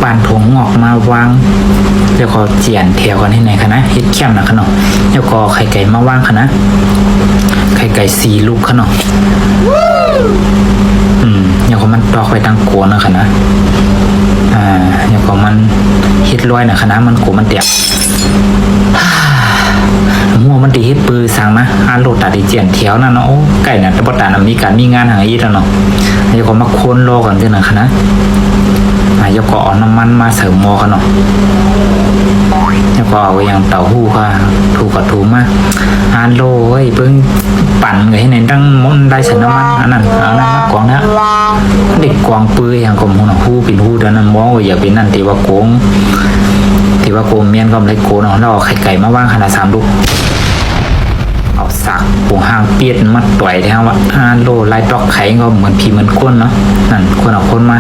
ปานถั่วงอกมาวางแล้วก็เจียนแถวกันให้ไหนคะนะเฮ็ดเข้มนะคะเนาะแล้วก็ไข่ไก่มาวางคะนะไข่ไก่4 ลูกคะเนาะแล้วก็มันตอกไปทางโกนนะคะนะแล้วก็มันเฮ็ดร้อยนะคะนะมันโกมันเตียบหัวมันตีเฮ็ดปือสั่งนะโลตัดดีเจียนแถวนั่นเนาะโอ้ไก่น่ะตะบตาน่ะมีการมีงานหางอีแล้วเนาะแล้วก็มาโคนรอกันเด้อนะคะนะแล้วก็เอาน้ำมันมาเสริมหม้อกันเนาะแล้วก็เอาอย่างเต้าหู้ค่ะถูกกับถูมาโลเว้ยเพิ่งปั่นไงให้ในตั้งมนได้ใส่น้ำมันอันนั้นเอาน้ำมากวางนะเด็กกวางปื้ออย่างก็มูนหู้เป็นหู้เดินน้ำมองว่าอย่าเป็นนั่นที่ว่าโกงเมียนก็ไม่โกงเนาะแล้วเอาไข่ไก่มาว่างขนาด3 ลูกเอาสักปูหางเปียดมาต่อยแทงว่าโลไล่ตอกไข่ก็เหมือนพีเหมือนก้นเนาะนั่นคนเอาคนมา